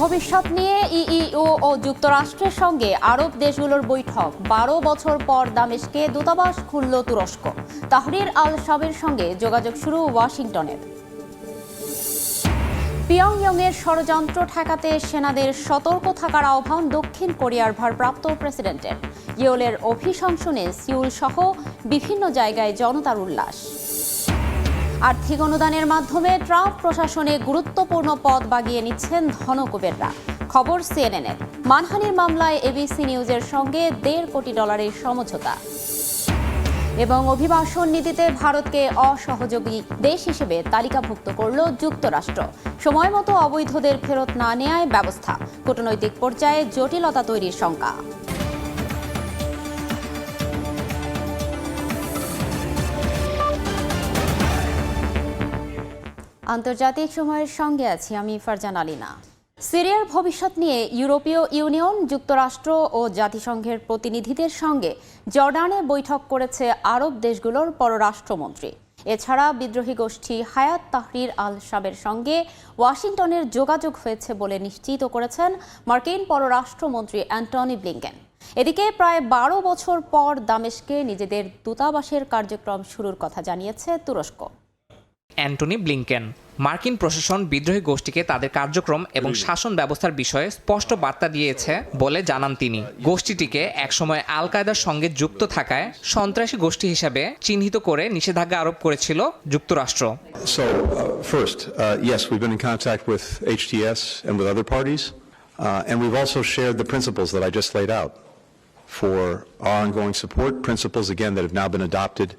ভবিষ্যৎ নিয়ে ইইউ ও যুক্তরাষ্ট্রের সঙ্গে আরব দেশগুলোর বৈঠক। ১২ বছর পর দামেস্কে দূতাবাস খুলল তুরস্ক। তাহরির আল শামের সঙ্গে যোগাযোগ শুরু ওয়াশিংটনের। পিয়ংইয়ংয়ের ষড়যন্ত্র ঠেকাতে সেনাদের সতর্ক থাকার আহ্বান দক্ষিণ কোরিয়ার ভারপ্রাপ্ত প্রেসিডেন্টের। ইয়োলের অভিশংসনে সিউল সহ বিভিন্ন জায়গায় জনতার উল্লাস। আর্থিক অনুদানের মাধ্যমে ট্রাম্প প্রশাসনে গুরুত্বপূর্ণ পদ বাগিয়ে নিচ্ছেন ধনকুবেররা। খবর সিএনএনের। মানহানির মামলায় এবিসি নিউজের সঙ্গে $1.5 কোটি সমঝোতা। এবং অভিবাসন নীতিতে ভারতকে অসহযোগী দেশ হিসেবে তালিকাভুক্ত করল যুক্তরাষ্ট্র। সময়মতো অবৈধদের ফেরত না নেয়ায় ব্যবস্থা। কূটনৈতিক পর্যায়ে জটিলতা তৈরির শঙ্কা। আন্তর্জাতিক সময়ের সঙ্গে আছি আমি ফারজান আলিনা। সিরিয়ার ভবিষ্যৎ নিয়ে ইউরোপীয় ইউনিয়ন, যুক্তরাষ্ট্র ও জাতিসংঘের প্রতিনিধিদের সঙ্গে জর্ডানে বৈঠক করেছে আরব দেশগুলোর পররাষ্ট্রমন্ত্রী। এছাড়া বিদ্রোহী গোষ্ঠী হায়াত তাহরির আল শামের সঙ্গে ওয়াশিংটনের যোগাযোগ হয়েছে বলে নিশ্চিত করেছেন মার্কিন পররাষ্ট্রমন্ত্রী অ্যান্টনি ব্লিংকেন। এদিকে প্রায় ১২ বছর পর দামেস্কে নিজেদের দূতাবাসের কার্যক্রম শুরুর কথা জানিয়েছে তুরস্ক। অ্যান্টনি ব্লিংকেন মার্কিন প্রশাসন বিদ্রোহী গোষ্ঠীকে তাদের কার্যক্রম এবং শাসন ব্যবস্থার বিষয়ে স্পষ্ট বার্তা দিয়েছে বলে জানান তিনি। গোষ্ঠীটিকে একসময় আল কায়দার সঙ্গে যুক্ত থাকায় সন্ত্রাসী গোষ্ঠী হিসেবে চিহ্নিত করে নিষেধাজ্ঞা আরোপ করেছিল যুক্তরাষ্ট্র। First, yes, we've been in contact with HTS and with other parties, and we've also shared the principles that I just laid out for our ongoing support, principles again that have now been adopted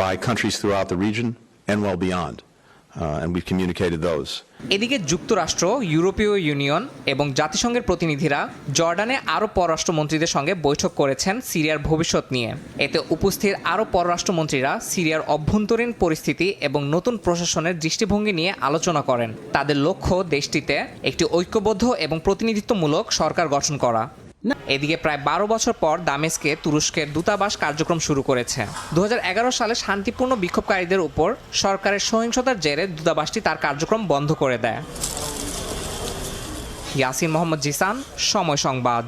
by countries throughout the region and well beyond. And we've communicated those. এদিকে যুক্তরাষ্ট্র, ইউরোপীয় union এবং জাতিসংঘের প্রতিনিধিরা জর্ডানে আরব পররাষ্ট্রমন্ত্রীদের সঙ্গে বৈঠক করেছেন সিরিয়ার ভবিষ্যৎ নিয়ে। এতে উপস্থিত আরব পররাষ্ট্রমন্ত্রীরা সিরিয়ার অভ্যন্তরীণ পরিস্থিতি এবং নতুন প্রশাসনের দৃষ্টিভঙ্গি নিয়ে আলোচনা করেন। তাদের লক্ষ্য দেশটিতে একটি ঐক্যবদ্ধ এবং প্রতিনিধিত্বমূলক সরকার গঠন করা। এদিকে প্রায় ১২ বছর পর দামেস্কে তুরস্কের দূতাবাস কার্যক্রম শুরু করেছে। ২০১১ সালে শান্তিপূর্ণ বিক্ষোভকারীদের উপর সরকারের সহিংসতার জেরে দূতাবাসটি তার কার্যক্রম বন্ধ করে দেয়। ইয়াসিন মোহাম্মদ জিসান, সময় সংবাদ।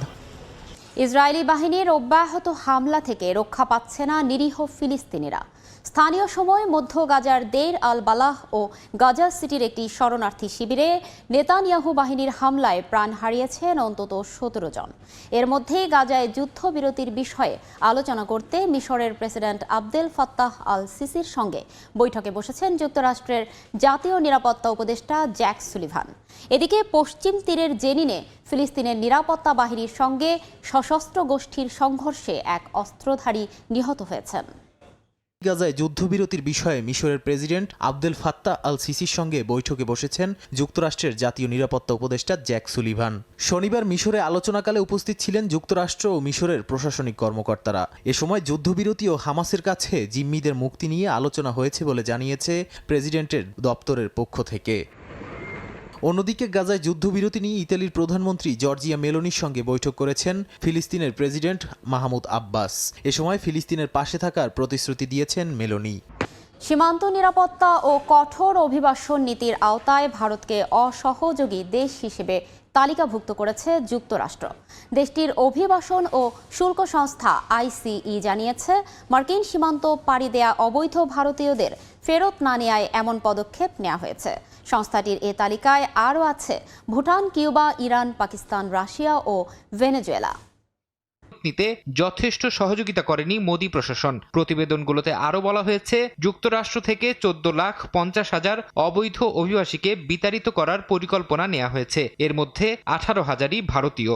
ইসরায়েলি বাহিনীর অব্যাহত হামলা থেকে রক্ষা পাচ্ছে না নিরীহ ফিলিস্তিনিরা। স্থানীয় সময় মধ্য গাজার দের আল বালাহ ও গাজা সিটির একটি শরণার্থী শিবিরে নেতানিয়াহু বাহিনীর হামলায় প্রাণ হারিয়েছেন অন্তত ১৭ জন। এর মধ্যেই গাজায় যুদ্ধবিরতির বিষয়ে আলোচনা করতে মিশরের প্রেসিডেন্ট আবদেল ফাত্তাহ আল সিসির সঙ্গে বৈঠকে বসেছেন যুক্তরাষ্ট্রের জাতীয় নিরাপত্তা উপদেষ্টা জ্যাক সুলিভান। এদিকে পশ্চিম তীরের জেনিনে ফিলিস্তিনের নিরাপত্তা বাহিনীর সঙ্গে সশস্ত্র গোষ্ঠীর সংঘর্ষে এক অস্ত্রধারী নিহত হয়েছেন। গাজায় যুদ্ধবিরতির বিষয়ে মিশরের প্রেসিডেন্ট আবদেল ফাত্তাহ আল সিসির সঙ্গে বৈঠকে বসেছেন যুক্তরাষ্ট্রের জাতীয় নিরাপত্তা উপদেষ্টা জ্যাক সুলিভান। শনিবার মিশরে আলোচনাকালে উপস্থিত ছিলেন যুক্তরাষ্ট্র ও মিশরের প্রশাসনিক কর্মকর্তারা। এ সময় যুদ্ধবিরতি ও হামাসের কাছে জিম্মিদের মুক্তি নিয়ে আলোচনা হয়েছে বলে জানিয়েছে প্রেসিডেন্টের দপ্তরের পক্ষ থেকে। অন্যদিকে গাজায় যুদ্ধবিরতি নিয়ে ইতালির প্রধানমন্ত্রী জর্জিয়া মেলোনির সঙ্গে বৈঠক করেছেন ফিলিস্তিনের প্রেসিডেন্ট মাহমুদ আব্বাস। এ সময় ফিলিস্তিনের পাশে থাকার প্রতিশ্রুতি দিয়েছেন মেলোনি। সীমান্ত নিরাপত্তা ও কঠোর অভিবাসন নীতির আওতায় ভারতকে অসহযোগী দেশ হিসেবে তালিকাভুক্ত করেছে যুক্তরাষ্ট্র। দেশটির অভিবাসন ও শুল্ক সংস্থা আইসিই জানিয়েছে, মার্কিন সীমান্ত পাড়ি দেয়া অবৈধ ভারতীয়দের ফেরত না নেয়ায় এমন পদক্ষেপ নেওয়া হয়েছে। সংস্থাটির এ তালিকায় আরও আছে Bhutan, Cuba, Iran, Pakistan, Russia ও ভেনেজুয়েলা। নিতে যথেষ্ট সহযোগিতা করেনি মোদি প্রশাসন। প্রতিবেদনগুলোতে আরও বলা হয়েছে, যুক্তরাষ্ট্র থেকে 14,50,000 অবৈধ অভিবাসীকে বিতাড়িত করার পরিকল্পনা নেওয়া হয়েছে। এর মধ্যে 18,000ই ভারতীয়।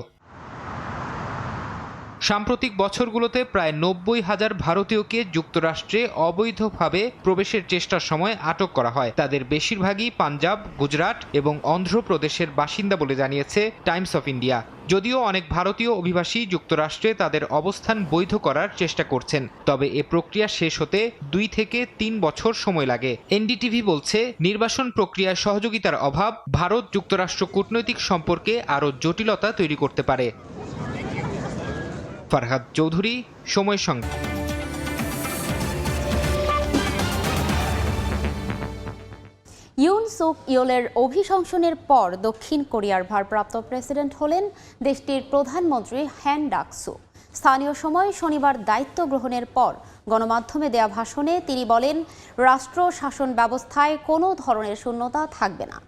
সাম্প্রতিক বছরগুলোতে প্রায় 90,000 ভারতীয়কে যুক্তরাষ্ট্রে অবৈধভাবে প্রবেশের চেষ্টার সময় আটক করা হয়। তাদের বেশিরভাগই পাঞ্জাব, গুজরাট এবং অন্ধ্রপ্রদেশের বাসিন্দা বলে জানিয়েছে টাইমস অফ ইন্ডিয়া। যদিও অনেক ভারতীয় অভিবাসী যুক্তরাষ্ট্রে তাদের অবস্থান বৈধ করার চেষ্টা করছেন, তবে এ প্রক্রিয়া শেষ হতে 2 থেকে 3 বছর সময় লাগে। এনডিটিভি বলছে, নির্বাসন প্রক্রিয়ায় সহযোগিতার অভাব ভারত যুক্তরাষ্ট্র কূটনৈতিক সম্পর্কে আরও জটিলতা তৈরি করতে পারে। ফারহাদ চৌধুরী, সময় সংবাদ। ইউন সুক ইয়োলের অভিশংসনের পর দক্ষিণ কোরিয়ার ভারপ্রাপ্ত প্রেসিডেন্ট হলেন দেশটির প্রধানমন্ত্রী হ্যান ডাক-সু। স্থানীয় সময় শনিবার দায়িত্ব গ্রহণের পর গণমাধ্যমে দেয়া ভাষণে তিনি বলেন, রাষ্ট্র শাসন ব্যবস্থায় কোনো ধরনের শূন্যতা থাকবে না।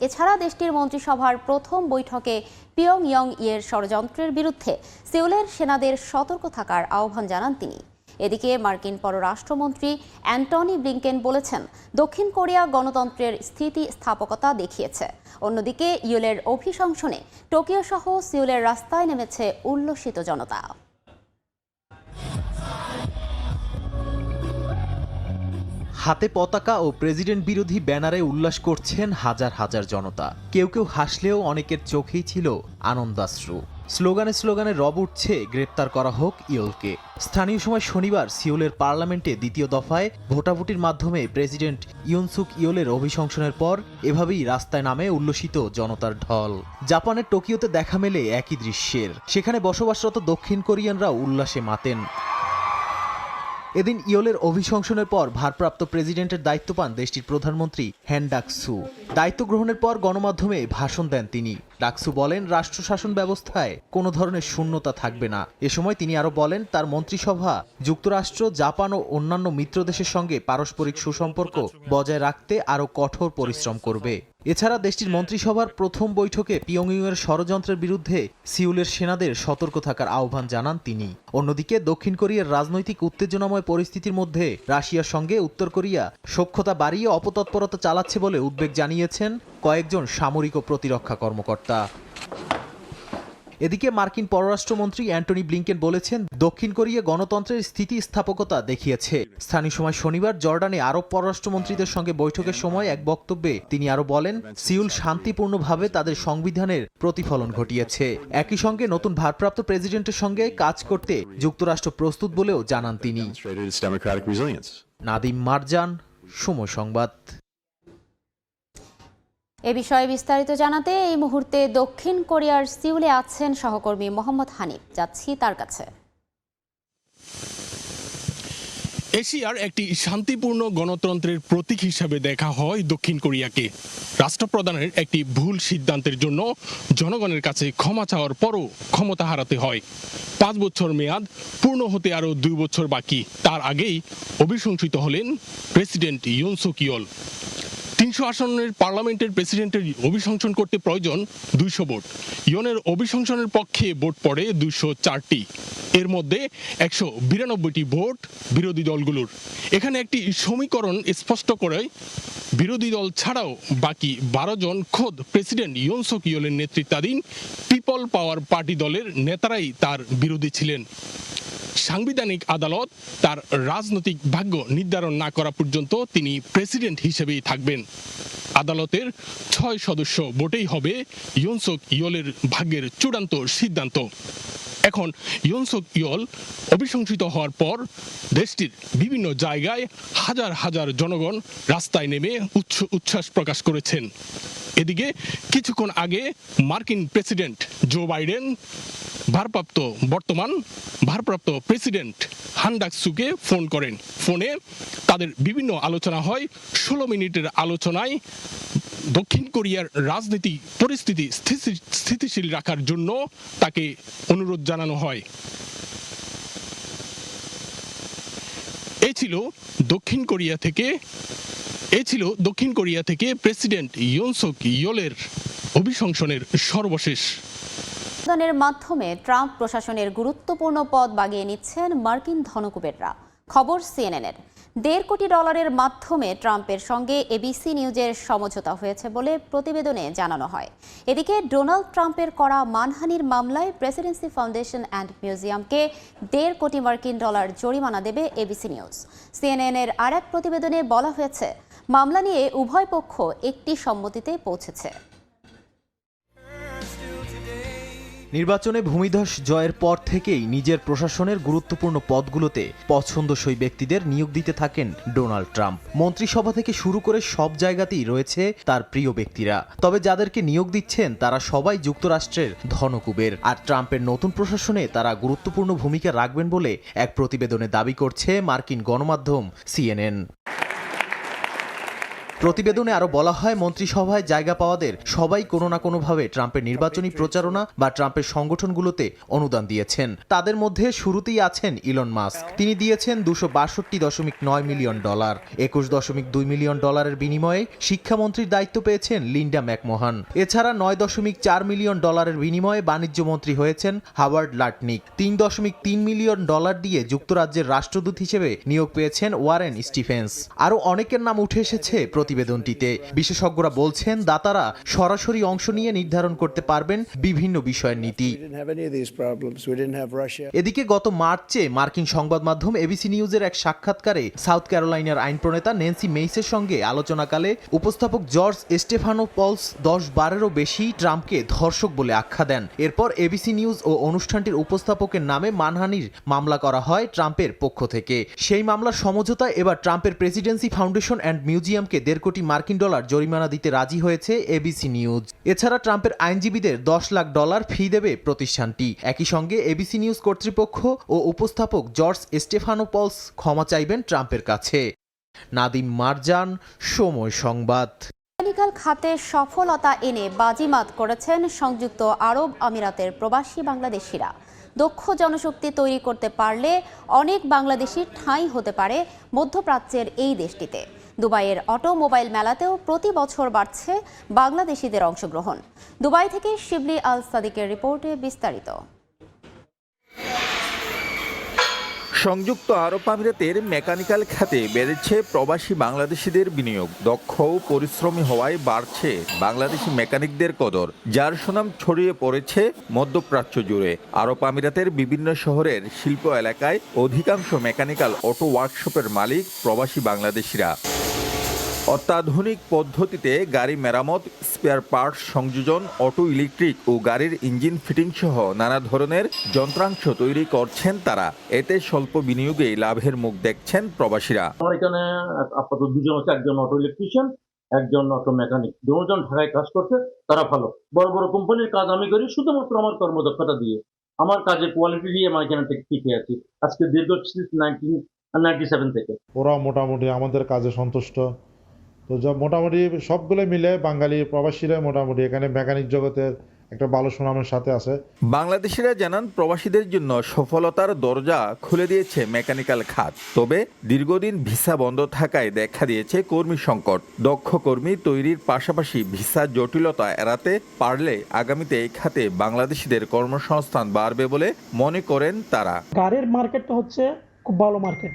এছাড়া দেশটির মন্ত্রিসভার প্রথম বৈঠকে পিয়ংইয়ং ইয়ের ষড়যন্ত্রের বিরুদ্ধে সিউলের সেনাদের সতর্ক থাকার আহ্বান জানান তিনি। এদিকে মার্কিন পররাষ্ট্রমন্ত্রী অ্যান্টনি ব্লিংকেন বলেছেন, দক্ষিণ কোরিয়া গণতন্ত্রের স্থিতিস্থাপকতা দেখিয়েছে। অন্যদিকে ইয়োলের অভিশংসনে টোকিও সহ সিউলের রাস্তায় নেমেছে উল্লসিত জনতা। হাতে পতাকা ও প্রেসিডেন্ট বিরোধী ব্যানারে উল্লাস করছেন হাজার হাজার জনতা। কেউ কেউ হাসলেও অনেকের চোখেই ছিল আনন্দাশ্রু। স্লোগানে স্লোগানে রব উঠছে, গ্রেপ্তার করা হোক ইয়োলকে। স্থানীয় সময় শনিবার সিউলের পার্লামেন্টে দ্বিতীয় দফায় ভোটাভুটির মাধ্যমে প্রেসিডেন্ট ইয়ন সুক ইয়োলের অভিশংসনের পর এভাবেই রাস্তায় নামে উল্লসিত জনতার ঢল। জাপানের টোকিওতে দেখা মেলে একই দৃশ্যের। সেখানে বসবাসরত দক্ষিণ কোরিয়ানরাও উল্লাসে মাতেন। এদিন ইয়োলের অভিশংসনের পর ভারপ্রাপ্ত প্রেসিডেন্টের দায়িত্ব পান দেশটির প্রধানমন্ত্রী হ্যান ডাক-সু। দায়িত্ব গ্রহণের পর গণমাধ্যমে ভাষণ দেন তিনি। ডাক-সু বলেন, রাষ্ট্র শাসন ব্যবস্থায় কোনো ধরনের শূন্যতা থাকবে না। এ সময় তিনি আরও বলেন, তার মন্ত্রিসভা যুক্তরাষ্ট্র, জাপান ও অন্যান্য মিত্র দেশের সঙ্গে পারস্পরিক সুসম্পর্ক বজায় রাখতে আরও কঠোর পরিশ্রম করবে। এছাড়া দেশটির মন্ত্রিসভার প্রথম বৈঠকে পিয়ংইয়ংয়ের ষড়যন্ত্রের বিরুদ্ধে সিউলের সেনাদের সতর্ক থাকার আহ্বান জানান তিনি। অন্যদিকে দক্ষিণ কোরিয়ার রাজনৈতিক উত্তেজনাময় পরিস্থিতির মধ্যে রাশিয়ার সঙ্গে উত্তর কোরিয়া সখ্যতা বাড়িয়ে অপতৎপরতা চালাচ্ছে বলে উদ্বেগ জানিয়েছেন কয়েকজন সামরিক ও প্রতিরক্ষা কর্মকর্তা। এদিকে মার্কিন পররাষ্ট্রমন্ত্রী অ্যান্টনি ব্লিংকেন বলেছেন, দক্ষিণ কোরিয়া গণতন্ত্রের স্থিতিস্থাপকতা দেখিয়েছে। স্থানীয় সময় শনিবার জর্ডানে আরব পররাষ্ট্রমন্ত্রীদের সঙ্গে বৈঠকের সময় এক বক্তব্যে তিনি আরও বলেন, সিউল শান্তিপূর্ণভাবে তাদের সংবিধানের প্রতিফলন ঘটিয়েছে। একই সঙ্গে নতুন ভারপ্রাপ্ত প্রেসিডেন্টের সঙ্গে কাজ করতে যুক্তরাষ্ট্র প্রস্তুত বলেও জানান তিনি। নাদিম মারজান, সময় সংবাদ। এ বিষয়ে বিস্তারিত জানাতে এই মুহূর্তে দক্ষিণ কোরিয়ার সিউলে আছেন সহকর্মী মোহাম্মদ হানিফ। যাচ্ছি তার কাছে। এশিয়ার একটি শান্তিপূর্ণ গণতন্ত্রের প্রতীক হিসাবে দেখা হয় দক্ষিণ কোরিয়াকে। রাষ্ট্রপ্রধানের একটি ভুল সিদ্ধান্তের জন্য জনগণের কাছে ক্ষমা চাওয়ার পরও ক্ষমতা হারাতে হয়। 5 বছর মেয়াদ পূর্ণ হতে আরও 2 বছর বাকি। তার আগেই অভিশংসিত হলেন প্রেসিডেন্ট ইয়ন সুক ইয়োল। 300 আসনের পার্লামেন্টের প্রেসিডেন্টের অভিশংসন করতে প্রয়োজন 200 ভোট। ইয়নের অভিশংসনের পক্ষে ভোট পড়ে 204টি। এর মধ্যে 192টি ভোট বিরোধী দলগুলোর। এখানে একটি সমীকরণ স্পষ্ট করে বিরোধী দল ছাড়াও বাকি 12 জন খোদ প্রেসিডেন্ট ইয়ন সুক ইয়োলের নেতৃত্বাধীন পিপল পাওয়ার পার্টি দলের নেতারাই তার বিরোধী ছিলেন। সাংবিধানিক আদালত তার রাজনৈতিক ভাগ্য নির্ধারণ না করা পর্যন্ত তিনি প্রেসিডেন্ট হিসেবেই থাকবেন। আদালতের 6 সদস্য ভোটেই হবে ইয়ন সুক ইয়োলের ভাগ্যের চূড়ান্ত সিদ্ধান্ত। এখন ইয়ন সুক ইয়োল অভিশংসিত হওয়ার পর দেশটির বিভিন্ন জায়গায় হাজার হাজার জনগণ রাস্তায় নেমে উচ্ছ্বাস প্রকাশ করেছেন। এদিকে কিছুক্ষণ আগে মার্কিন প্রেসিডেন্ট জো বাইডেন বর্তমান ভারপ্রাপ্ত প্রেসিডেন্ট হ্যান ডাক-সুকে ফোন করেন। ফোনে তাদের বিভিন্ন আলোচনা হয়। 16 মিনিটের আলোচনায় দক্ষিণ কোরিয়ার রাজনৈতিক পরিস্থিতি স্থিতিশীল রাখার জন্য তাকে অনুরোধ জানানো হয়। এই ছিল দক্ষিণ কোরিয়া থেকে প্রেসিডেন্ট ইয়ন সুক ইয়োলের অভিশংসনের সর্বশেষ। মাধ্যমে ট্রাম্প প্রশাসনের গুরুত্বপূর্ণ পদ বাগিয়ে নিচ্ছেন মার্কিন ধনকুবেররা। খবর CNN-এর। $1.5 কোটি মাধ্যমে ট্রাম্পের সঙ্গে এবিসি নিউজের সমঝোতা হয়েছে বলে প্রতিবেদনে জানানো হয়। এদিকে ডোনাল্ড ট্রাম্পের করা মানহানির মামলায় প্রেসিডেন্সি ফাউন্ডেশন অ্যান্ড মিউজিয়ামকে $1.5 কোটি জরিমানা দেবে এবিসি নিউজ। CNN-এর আরেক প্রতিবেদনে বলা হয়েছে, মামলা নিয়ে উভয় পক্ষ একটি সম্মতিতে পৌঁছেছে। নির্বাচনে ভূমিধস জয়ের পর থেকেই নিজের প্রশাসনের গুরুত্বপূর্ণ পদগুলোতে পছন্দসই ব্যক্তিদের নিয়োগ দিতে থাকেন ডোনাল্ড ট্রাম্প। মন্ত্রিসভা থেকে শুরু করে সব জায়গাতেই রয়েছে তার প্রিয় ব্যক্তিরা। তবে যাদেরকে নিয়োগ দিচ্ছেন তারা সবাই যুক্তরাষ্ট্রের ধনকুবের। আর ট্রাম্পের নতুন প্রশাসনে তারা গুরুত্বপূর্ণ ভূমিকা রাখবেন বলে এক প্রতিবেদনে দাবি করছে মার্কিন গণমাধ্যম CNN। প্রতিবেদনে আরও বলা হয়, মন্ত্রিসভায় জায়গা পাওয়াদের সবাই কোনো না কোনোভাবে ট্রাম্পের নির্বাচনী প্রচারণা বা ট্রাম্পের সংগঠনগুলোতে অনুদান দিয়েছেন। তাদের মধ্যে শুরুতেই আছেন ইলন মাস্ক। তিনি দিয়েছেন $262.9 মিলিয়ন, $21.2 মিলিয়ন বিনিময়ে শিক্ষামন্ত্রীর দায়িত্ব পেয়েছেন লিন্ডা ম্যাকমোহান। এছাড়া $9.4 মিলিয়ন বিনিময়ে বাণিজ্য মন্ত্রী হয়েছেন হাওয়ার্ড লাটনিক। $3.3 মিলিয়ন দিয়ে যুক্তরাজ্যের রাষ্ট্রদূত হিসেবে নিয়োগ পেয়েছেন ওয়ারেন স্টিফেন্স। আরও অনেকের নাম উঠে এসেছে প্রতিবেদনটিতে। বিশেষজ্ঞরা বলছেন, দাতারা সরাসরি অংশ নিয়ে নির্ধারণ করতে পারবেন বিভিন্ন বিষয়ের নীতি। এদিকে গত মার্চে মার্কিন সংবাদ মাধ্যম এবিসি নিউজের এক সাক্ষাৎকারে সাউথ ক্যারোলাইনার আইন প্রণেতা ন্যান্সি মেইসের সঙ্গে আলোচনাকালে উপস্থাপক জর্জ স্টেফানোপলস 10-12-এরও বেশি ট্রাম্পকে ধর্ষক বলে আখ্যা দেন। এরপর এবিসি নিউজ ও অনুষ্ঠানটির উপস্থাপকের নামে মানহানির মামলা করা হয় ট্রাম্পের পক্ষ থেকে। সেই মামলার সমঝোতায় এবার ট্রাম্পের প্রেসিডেন্সি ফাউন্ডেশন অ্যান্ড মিউজিয়ামকে $1.5 কোটি জরিমানা দিতে রাজি হয়েছে এবিসি নিউজ। এছাড়া ট্রাম্পের আইনজীবীদের $10 লাখ ফি দেবে প্রতিষ্ঠানটি। একই সঙ্গে এবিসি নিউজ কর্তৃপক্ষ ও উপস্থাপক জর্জ স্টেফানোপলস ক্ষমা চাইবেন ট্রাম্পের কাছে। নাদিম মারজান, সময় সংবাদ। মেকানিক্যাল খাতে সফলতা এনে বাজিমাত করেছেন সংযুক্ত আরব আমিরাতের প্রবাসী বাংলাদেশিরা। দক্ষ জনশক্তি তৈরি করতে পারলে অনেক বাংলাদেশির ঠাঁই হতে পারে মধ্যপ্রাচ্যের এই দেশটিতে। দুবাইয়ের অটোমোবাইল মেলাতেও প্রতি বছর বাড়ছে বাংলাদেশিদের অংশগ্রহণ। দুবাই থেকে শিবলি আল সাদিকের রিপোর্টে বিস্তারিত। সংযুক্ত আরব আমিরাতের মেকানিক্যাল খাতে বেড়েছে প্রবাসী বাংলাদেশিদের বিনিয়োগ। দক্ষ ও পরিশ্রমী হওয়ায় বাড়ছে বাংলাদেশি মেকানিকদের কদর, যার সুনাম ছড়িয়ে পড়েছে মধ্যপ্রাচ্য জুড়ে। আরব আমিরাতের বিভিন্ন শহরের শিল্প এলাকায় অধিকাংশ মেকানিক্যাল অটো ওয়ার্কশপের মালিক প্রবাসী বাংলাদেশিরা। অত্যাধুনিক পদ্ধতিতে গাড়ি মেরামত, স্পেয়ার পার্টস সংযোজন, অটো ইলেকট্রিক ও গাড়ির ইঞ্জিন ফিটিং সহ নানা ধরনের যন্ত্রাংশ তৈরি করছেন তারা। এতে স্বল্প বিনিয়োগেই লাভের মুখ দেখছেন প্রবাসীরা। আমার এখানে আপাতত দুজন আছে, একজন অটো ইলেকট্রিশিয়ান, একজন অটো মেকানিক। দুজন ঢাকায় কাজ করছে, তারা ভালো। বড় বড় কোম্পানির কাজ আমি করি শুধুমাত্র আমার কর্মদক্ষতা দিয়ে, আমার কাজের কোয়ালিটি দিয়ে আমার এখানে টিকে আছি আজকে দীর্ঘ 1997 থেকে। ওরা মোটামুটি আমাদের কাজে সন্তুষ্ট। তো যা মোটামুটি সবগুলো মিলে বাঙালি প্রবাসীরা মোটামুটি এখানে মেকানিক জগতের একটা ভালো সুনামের সাথে আছে। বাংলাদেশিরা জানান, প্রবাসীদের জন্য সফলতার দরজা খুলে দিয়েছে মেকানিক্যাল খাত। তবে দীর্ঘদিন ভিসা বন্ধ থাকায় দেখা দিয়েছে কর্মী সংকট। দক্ষ কর্মী তৈরির পাশাপাশি ভিসা জটিলতা এড়াতে পারলে আগামীতে এই খাতে বাংলাদেশিদের কর্মসংস্থান বাড়বে বলে মনে করেন তারা। গাড়ির মার্কেটটা হচ্ছে খুব ভালো মার্কেট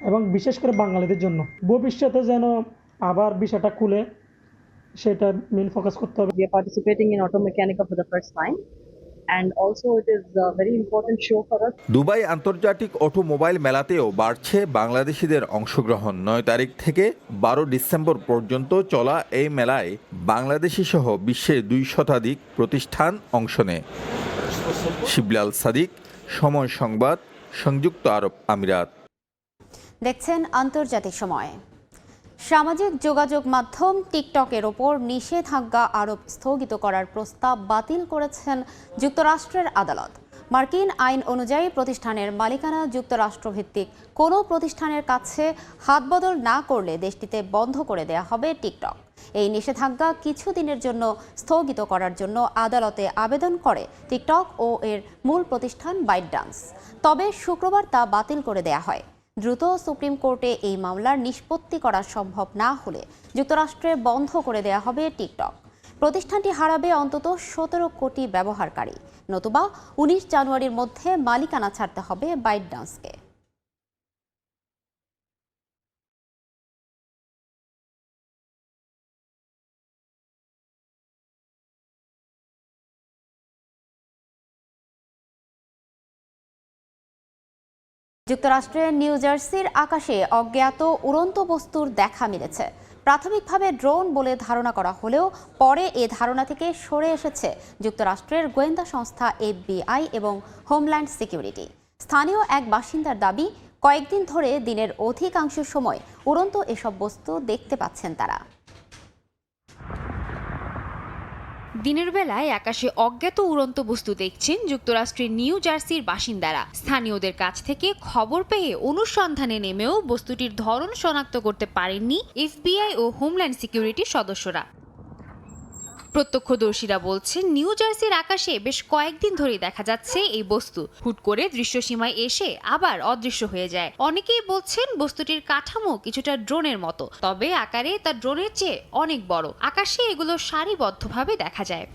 এবং বিশেষ করে বাঙালিদের জন্য। ভবিষ্যতে যেন আবার বিষয়টা খুলে সেটা মেন ফোকাস করতে হবে। We are participating in auto mechanical for the first time and also it is a very important show for us. Dubai আন্তর্জাতিক অটোমোবাইল মেলাতেও বাড়ছে বাংলাদেশিদের অংশগ্রহণ। 9 তারিখ থেকে 12 ডিসেম্বর পর্যন্ত চলা এই মেলায় বাংলাদেশি সহ বিশ্বের 2 শতাধিক প্রতিষ্ঠান অংশ নেয়। শিবলি আল সাদিক, সময় সংবাদ, সংযুক্ত আরব আমিরাত। দেখছেন আন্তর্জাতিক সময়। সামাজিক যোগাযোগ মাধ্যম টিকটকের ওপর নিষেধাজ্ঞা আরোপ স্থগিত করার প্রস্তাব বাতিল করেছেন যুক্তরাষ্ট্রের আদালত। মার্কিন আইন অনুযায়ী প্রতিষ্ঠানের মালিকানা যুক্তরাষ্ট্রভিত্তিক কোনো প্রতিষ্ঠানের কাছে হাতবদল না করলে দেশটিতে বন্ধ করে দেয়া হবে টিকটক। এই নিষেধাজ্ঞা কিছুদিনের জন্য স্থগিত করার জন্য আদালতে আবেদন করে টিকটক ও এর মূল প্রতিষ্ঠান বাইটডান্স। তবে শুক্রবার তা বাতিল করে দেয়া হয়। দ্রুত সুপ্রিম কোর্টে এই মামলার নিষ্পত্তি করা সম্ভব না হলে যুক্তরাষ্ট্রে বন্ধ করে দেয়া হবে টিকটক। প্রতিষ্ঠানটি হারাবে অন্তত 17 কোটি ব্যবহারকারী, নতুবা 19 জানুয়ারির মধ্যে মালিকানা ছাড়তে হবে বাইটডান্সকে। যুক্তরাষ্ট্রের নিউ জার্সির আকাশে অজ্ঞাত উড়ন্ত বস্তুর দেখা মিলেছে। প্রাথমিকভাবে ড্রোন বলে ধারণা করা হলেও পরে এ ধারণা থেকে সরে এসেছে যুক্তরাষ্ট্রের গোয়েন্দা সংস্থা FBI এবং হোমল্যান্ড সিকিউরিটি। স্থানীয় এক বাসিন্দার দাবি, কয়েকদিন ধরে দিনের অধিকাংশ সময় উড়ন্ত এসব বস্তু দেখতে পাচ্ছেন তারা। দিনের বেলায় আকাশে অজ্ঞাত উড়ন্ত বস্তু দেখছেন যুক্তরাষ্ট্রের নিউ জার্সির বাসিন্দারা। স্থানীয়দের কাছ থেকে খবর পেয়ে অনুসন্ধানে নেমেও বস্তুটির ধরন শনাক্ত করতে পারেননি এফবিআই ও হোমল্যান্ড সিকিউরিটির সদস্যরা। প্রত্যক্ষদর্শীরা বলছেন নিউ জার্সির আকাশে বেশ কয়েকদিন ধরে দেখা যাচ্ছে এই বস্তু হুট করে দৃশ্যসীমায় এসে আবার অদৃশ্য হয়ে যায়। অনেকেই বলছেন বস্তুটির কাঠামো কিছুটা ড্রোনের মতো, তবে আকারে তা ড্রোনের চেয়ে অনেক বড়। আকাশে এগুলো সারিবদ্ধভাবে দেখা যায়।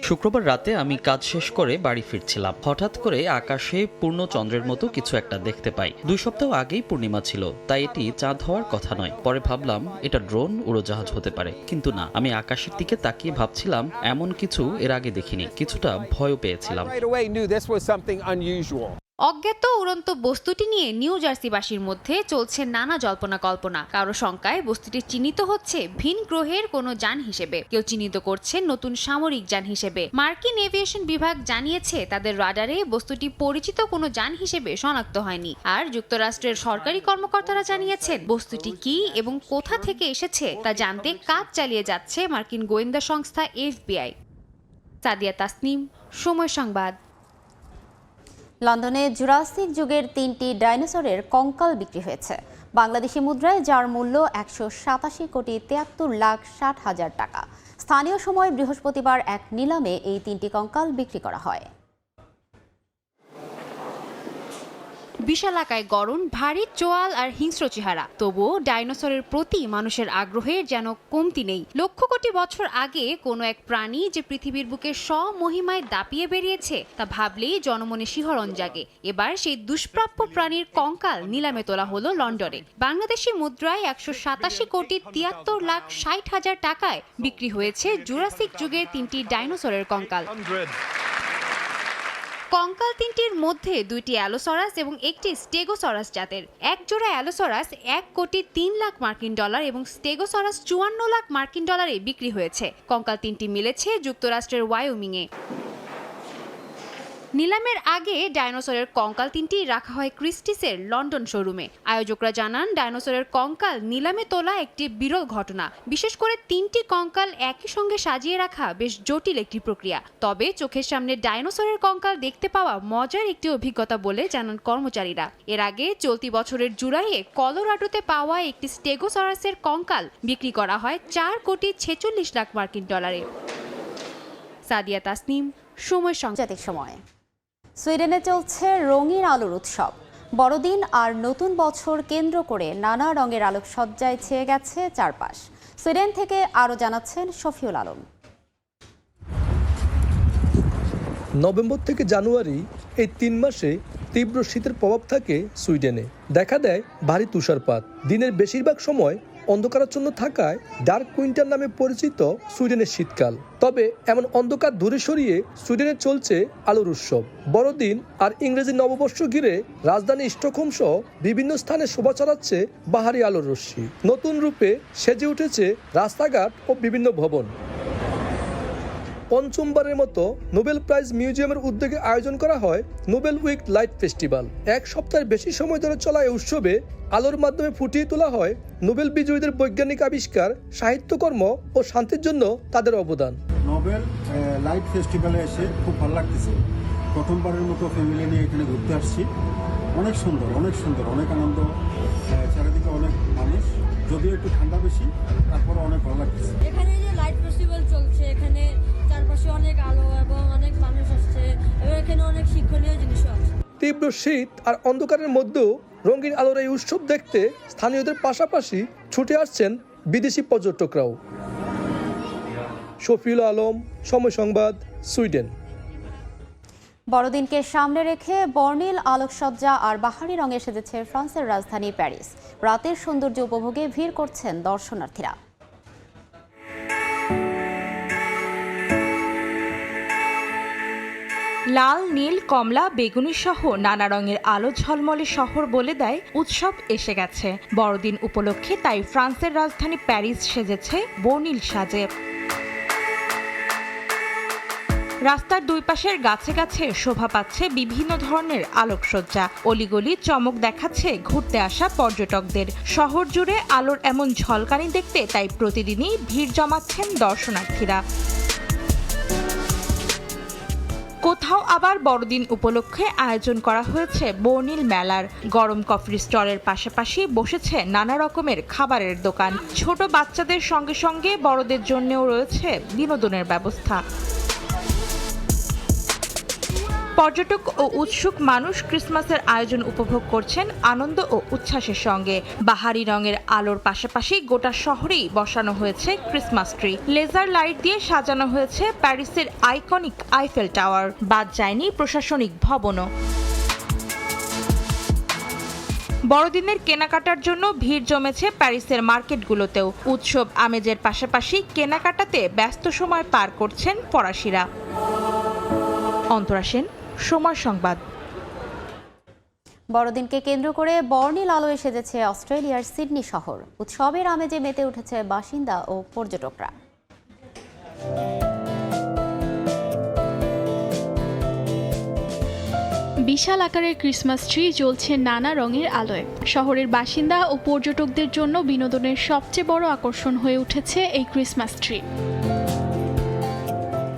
শুক্রবার রাতে আমি কাজ শেষ করে বাড়ি ফিরছিলাম। হঠাৎ করে আকাশে পূর্ণ চন্দ্রের মতো কিছু একটা দেখতে পাই। 2 সপ্তাহ আগেই পূর্ণিমা ছিল, তাই এটি চাঁদ হওয়ার কথা নয়। পরে ভাবলাম এটা ড্রোন, উড়োজাহাজ হতে পারে, কিন্তু না। আমি আকাশের দিকে তাকিয়ে ভাবছিলাম এমন কিছু এর আগে দেখিনি। কিছুটা ভয়ও পেয়েছিলাম। অজ্ঞাত উড়ন্ত বস্তুটি নিয়ে নিউ জার্সিবাসীর মধ্যে চলছে নানা জল্পনা কল্পনা। কারো শঙ্কায় বস্তুটি চিহ্নিত হচ্ছে ভিন গ্রহের কোনো যান হিসেবে, কেউ চিহ্নিত করছে নতুন সামরিক যান হিসেবে। মার্কিন এভিয়েশন বিভাগ জানিয়েছে তাদের রাডারে বস্তুটি পরিচিত কোনো যান হিসেবে শনাক্ত হয়নি। আর যুক্তরাষ্ট্রের সরকারি কর্মকর্তারা জানিয়েছেন বস্তুটি কি এবং কোথা থেকে এসেছে তা জানতে কাজ চালিয়ে যাচ্ছে মার্কিন গোয়েন্দা সংস্থা এফবিআই। সাদিয়া তাসনিম, সময় সংবাদ। লন্ডনে জুরাসিক যুগের 3টি ডাইনোসরের কঙ্কাল বিক্রি হয়েছে বাংলাদেশি মুদ্রায়, যার মূল্য 187,73,60,000 টাকা। স্থানীয় সময় বৃহস্পতিবার এক নিলামে এই 3টি কঙ্কাল বিক্রি করা হয়। বিশালাকায় গড়ন, ভারী চোয়াল আর হিংস্র চেহারা, তবুও ডাইনোসরের প্রতি মানুষের আগ্রহের যেন কমতি নেই। লক্ষ কোটি বছর আগে কোনো এক প্রাণী যে পৃথিবীর বুকে স্বমহিমায় দাপিয়ে বেরিয়েছে তা ভাবলেই জনমনে শিহরণ জাগে। এবার সেই দুষ্প্রাপ্য প্রাণীর কঙ্কাল নিলামে তোলা হলো লন্ডনে। বাংলাদেশি মুদ্রায় 187,73,60,000 টাকায় বিক্রি হয়েছে জুরাসিক যুগের 3টি ডাইনোসরের কঙ্কাল। কঙ্কাল 3টির মধ্যে 2টি অ্যালোসরাস এবং একটি স্টেগোসরাস জাতের। এক জোড়া অ্যালোসরাস $1,03,00,000 মার্কিন ডলার এবং স্টেগোসরাস $54,00,000 মার্কিন ডলারে বিক্রি হয়েছে। কঙ্কাল 3টি মিলেছে যুক্তরাষ্ট্রের ওয়াইওমিংয়ে। নিলামের আগে ডাইনোসরের কঙ্কাল 3টি রাখা হয় ক্রিস্টিসের লন্ডন শোরুমে। আয়োজকরা জানান ডাইনোসরের কঙ্কাল নিলামে তোলা একটি বিরল ঘটনা। বিশেষ করে 3টি কঙ্কাল একই সঙ্গে সাজিয়ে রাখা বেশ জটিল একটি প্রক্রিয়া। তবে চোখের সামনে ডাইনোসরের কঙ্কাল দেখতে পাওয়া মজার একটি অভিজ্ঞতা বলে জানান কর্মচারীরা। এর আগে চলতি বছরের জুলাইয়ে কলোরাডোতে পাওয়া একটি স্টেগোসরাসের কঙ্কাল বিক্রি করা হয় $4,46,00,000 মার্কিন ডলারে। সাদিয়া তাসনিম, সময় সংবাদ। সময়। সুইডেনে চলছে রঙিন আলোর উৎসব। বড়দিন আর নতুন বছর কেন্দ্র করে নানা রঙের আলোকসজ্জায় ছেয়ে গেছে চারপাশ। সুইডেন থেকে আরও জানাচ্ছেন শফিউল আলম। নভেম্বর থেকে জানুয়ারি এই 3 মাসে তীব্র শীতের প্রভাব থাকে সুইডেনে। দেখা দেয় ভারী তুষারপাত। দিনের বেশিরভাগ সময় অন্ধকারাচ্ছন্ন থাকায় ডার্ক উইন্টার নামে পরিচিত সুইডেনের শীতকাল। তবে এমন অন্ধকার দূরে সরিয়ে সুইডেনে চলছে আলোর উৎসব। বড়দিন আর ইংরেজি নববর্ষ ঘিরে রাজধানী স্টকহোম সহ বিভিন্ন স্থানে শোভা ছড়াচ্ছে বাহারি আলোর রশ্মি। নতুন রূপে সেজে উঠেছে রাস্তাঘাট ও বিভিন্ন ভবন। পঞ্চমবারের মতো নোবেল প্রাইজ মিউজিয়ামের উদ্যোগে আয়োজন করা হয় নোবেল উইক লাইট ফেস্টিভ্যাল। এক সপ্তাহের বেশি সময় ধরে চলা এই উৎসবে আলোর মাধ্যমে ফুটিয়ে তোলা হয় নোবেল বিজয়ীদের বৈজ্ঞানিক আবিষ্কার, সাহিত্যকর্ম ও শান্তির জন্য তাদের অবদান। নোবেল লাইট ফেস্টিভ্যালে এসে খুব ভালো লাগতেছে। প্রথমবারের মতো ফ্যামিলি নিয়ে এখানে ঘুরতে আসছি। অনেক সুন্দর, অনেক সুন্দর, অনেক আনন্দ, চারিদিকে অনেক মানুষ, যদিও একটু ঠান্ডা বেশি, তারপরে অনেক ভালো লাগতেছে। এখানে যে লাইট ফেস্টিভ্যাল চলছে, এখানে চারপাশে অনেক আলো এবং অনেক মানুষ আসছে এবং এখানে অনেক শিক্ষণীয় জিনিসও আছে। তীব্র শীত আর অন্ধকারের মধ্যেও রঙিন আলোর এই উৎসব দেখতে স্থানীয়দের পাশাপাশি ছুটে আসছেন বিদেশি পর্যটকরাও। শফিউল আলম, সময় সংবাদ, সুইডেন। বড়দিনকে সামনে রেখে বর্ণিল আলোকসজ্জা আর বাহারি রঙে সেজেছে ফ্রান্সের রাজধানী প্যারিস। রাতের সৌন্দর্য উপভোগে ভিড় করছেন দর্শনার্থীরা। লাল, নীল, কমলা, বেগুনি সহ নানা রঙের আলো ঝলমলে শহর বলে দেয় উৎসব এসে গেছে। বড়দিন উপলক্ষে তাই ফ্রান্সের রাজধানী প্যারিস সেজেছে বর্ণিল সাজে। রাস্তার দুই পাশের গাছে গাছে শোভা পাচ্ছে বিভিন্ন ধরনের আলোকসজ্জা। অলিগলি চমক দেখাচ্ছে ঘুরতে আসা পর্যটকদের। শহর জুড়ে আলোর এমন ঝলকানি দেখতে তাই প্রতিদিনই ভিড় জমাচ্ছেন দর্শনার্থীরা। কোথাও আবার বড়দিন উপলক্ষে আয়োজন করা হয়েছে বর্ণিল মেলার। গরম কফির স্টলের পাশাপাশি বসেছে নানা রকমের খাবারের দোকান। ছোট বাচ্চাদের সঙ্গে সঙ্গে বড়দের জন্যও রয়েছে বিনোদনের ব্যবস্থা। পর্যটক ও উৎসুক মানুষ ক্রিসমাসের আয়োজন উপভোগ করছেন আনন্দ ও উচ্ছ্বাসের সঙ্গে। বাহারি রঙের আলোর পাশাপাশি গোটা শহরেই বসানো হয়েছে ক্রিসমাস ট্রি। লেজার লাইট দিয়ে সাজানো হয়েছে প্যারিসের আইকনিক আইফেল টাওয়ার। বাদ যায়নি প্রশাসনিক ভবনও। বড়দিনের কেনাকাটার জন্য ভিড় জমেছে প্যারিসের মার্কেটগুলোতেও। উৎসব আমেজের পাশাপাশি কেনাকাটাতে ব্যস্ত সময় পার করছেন ফরাসিরা। অন্তরা সেন, সময় সংবাদ। বড়দিনকে কেন্দ্র করে বর্ণিল আলোয় সেজেছে অস্ট্রেলিয়ার সিডনি শহর। উৎসবের আমেজে মেতে উঠেছে বাসিন্দা ও পর্যটকরা। বিশাল আকারের ক্রিসমাস ট্রি জ্বলছে নানা রঙের আলোয়। শহরের বাসিন্দা ও পর্যটকদের জন্য বিনোদনের সবচেয়ে বড় আকর্ষণ হয়ে উঠেছে এই ক্রিসমাস ট্রি।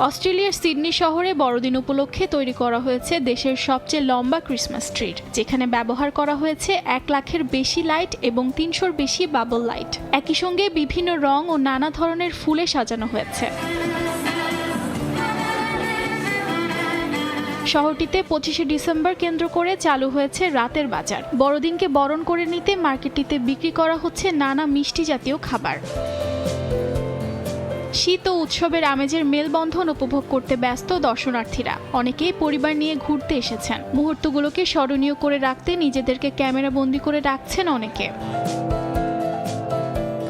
অস্ট্রেলিয়ার সিডনি শহরে বড়দিন উপলক্ষে তৈরি করা হয়েছে দেশের সবচেয়ে লম্বা ক্রিসমাস ট্রি, যেখানে ব্যবহার করা হয়েছে 1 লাখের বেশি লাইট এবং 300-র বেশি বাবল লাইট। একই সঙ্গে বিভিন্ন রং ও নানা ধরনের ফুলে সাজানো হয়েছে। শহরটিতে 25শে ডিসেম্বর কেন্দ্র করে চালু হয়েছে রাতের বাজার। বড়দিনকে বরণ করে নিতে মার্কেটটিতে বিক্রি করা হচ্ছে নানা মিষ্টি জাতীয় খাবার। শীত ও উৎসবের আমেজের মেলবন্ধন উপভোগ করতে ব্যস্ত দর্শনার্থীরা। অনেকেই পরিবার নিয়ে ঘুরতে এসেছেন। মুহূর্তগুলোকে স্মরণীয় করে রাখতে নিজেদেরকে ক্যামেরাবন্দি করে রাখছেন অনেকে।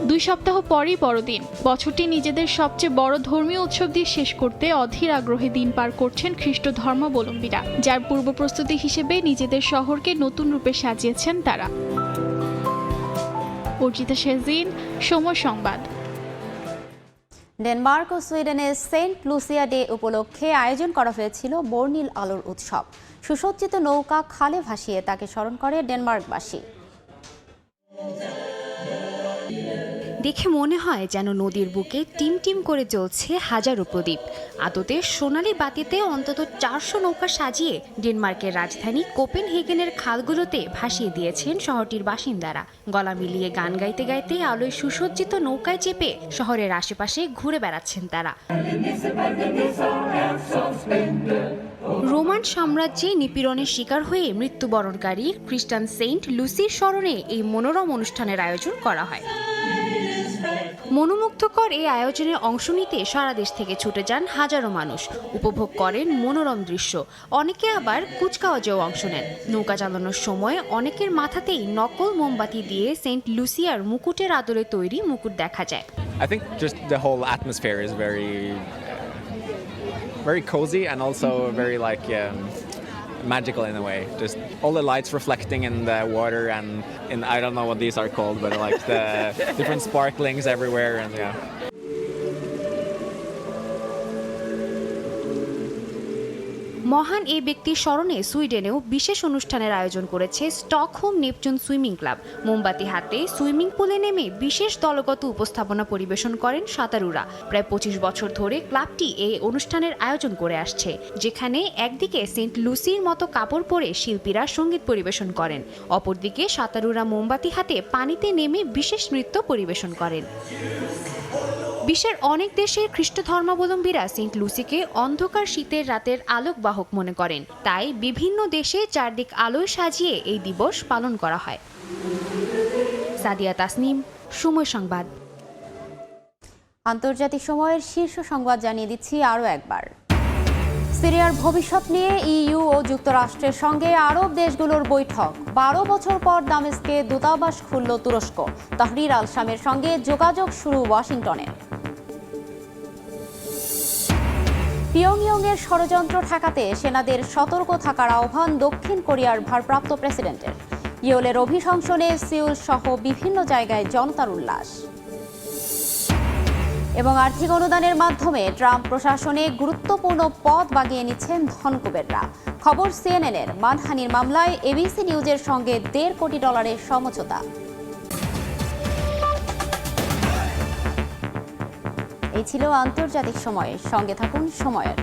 2 সপ্তাহ পরই বড়দিন। বছরটি নিজেদের সবচেয়ে বড় ধর্মীয় উৎসব দিয়ে শেষ করতে অধীর আগ্রহে দিন পার করছেন খ্রিস্ট ধর্মাবলম্বীরা, যার পূর্ব প্রস্তুতি হিসেবে নিজেদের শহরকে নতুন রূপে সাজিয়েছেন তারা। অর্জিতা শেজিন, সময় সংবাদ। ডেনমার্ক ও সুইডেনের সেন্ট লুসিয়া ডে উপলক্ষে আয়োজন করা হয়েছিল বর্ণিল আলোর উৎসব। সুসজ্জিত নৌকা খালে ভাসিয়ে তাকে স্মরণ করে ডেনমার্কবাসী। দেখে মনে হয় যেন নদীর বুকে টিম টিম করে জ্বলছে হাজারো প্রদীপ। আদতে সোনালি বাতিতে অন্তত 400 নৌকা সাজিয়ে ডেনমার্কের রাজধানী কোপেনহেগেনের খালগুলোতে ভাসিয়ে দিয়েছেন শহরটির বাসিন্দারা। গলা মিলিয়ে গান গাইতে গাইতে আলোয় সুসজ্জিত নৌকায় চেপে শহরের আশেপাশে ঘুরে বেড়াচ্ছেন তারা। রোমান সাম্রাজ্যে নিপীড়নের শিকার হয়ে মৃত্যুবরণকারী খ্রিস্টান সেন্ট লুসির স্মরণে এই মনোরম অনুষ্ঠানের আয়োজন করা হয়। মনোমুগ্ধকর এই আয়োজনে অংশ নিতে সারা দেশ থেকে ছুটে যান হাজারো মানুষ। উপভোগ করেন মনোরম দৃশ্য। অনেকে আবার কুচকাওয়াজেও অংশ নেন। নৌকা চালানোর সময় অনেকের মাথাতেই নকল মোমবাতি দিয়ে সেন্ট লুসিয়ার মুকুটের আদলে তৈরি মুকুট দেখা যায়। I think just the whole atmosphere is very cozy and also very magical in a way. Just all the lights reflecting in the water and in, I don't know what these are called, but like the different sparklings everywhere and yeah. মহান এই ব্যক্তির স্মরণে সুইডেনেও বিশেষ অনুষ্ঠানের আয়োজন করেছে Stockholm Neptune swimming club. মোমবাতি হাতে সুইমিং পুলে নেমে বিশেষ দলগত উপস্থাপনা পরিবেশন করেন সাঁতারুরা। প্রায় 25 বছর ধরে ক্লাবটি এই অনুষ্ঠানের আয়োজন করে আসছে, যেখানে একদিকে সেন্ট লুসির মতো কাপড় পরে শিল্পীরা সঙ্গীত পরিবেশন করেন, অপরদিকে সাঁতারুরা মোমবাতি হাতে পানিতে নেমে বিশেষ নৃত্য পরিবেশন করেন। বিশ্বের অনেক দেশের খ্রিস্ট ধর্মাবলম্বীরা সেন্ট লুসিকে অন্ধকার শীতের রাতের আলোক বাহক মনে করেন। তাই বিভিন্ন দেশে চারদিক আলোয় সাজিয়ে এই দিবস পালন করা হয়। সাদিয়া তাসনিম, সময় সংবাদ। আন্তর্জাতিক সময়ের শীর্ষ সংবাদ জানিয়ে দিচ্ছি আরও একবার। সিরিয়ার ভবিষ্যৎ নিয়ে ইইউ ও যুক্তরাষ্ট্রের সঙ্গে আরব দেশগুলোর বৈঠক। 12 বছর পর দামেস্কে দূতাবাস খুলল তুরস্ক। তাহরির আল শামের সঙ্গে যোগাযোগ শুরু ওয়াশিংটনের। পিয়ংইয়ংয়ের ষড়যন্ত্র ঠেকাতে সেনাদের সতর্ক থাকার আহ্বান দক্ষিণ কোরিয়ার ভারপ্রাপ্ত প্রেসিডেন্টের। ইয়োলের অভিশংসনে সিউল সহ বিভিন্ন জায়গায় জনতার উল্লাস। এবং আর্থিক অনুদানের মাধ্যমে ট্রাম্প প্রশাসনে গুরুত্বপূর্ণ পদ বাগিয়ে নিচ্ছেন ধনকুবেররা। খবর সিএনএনের মানহানির মামলায় এবিসি নিউজের সঙ্গে $1.5 কোটি সমঝোতা। এই ছিল আন্তর্জাতিক সময়ের সঙ্গে থাকুন সময়ের।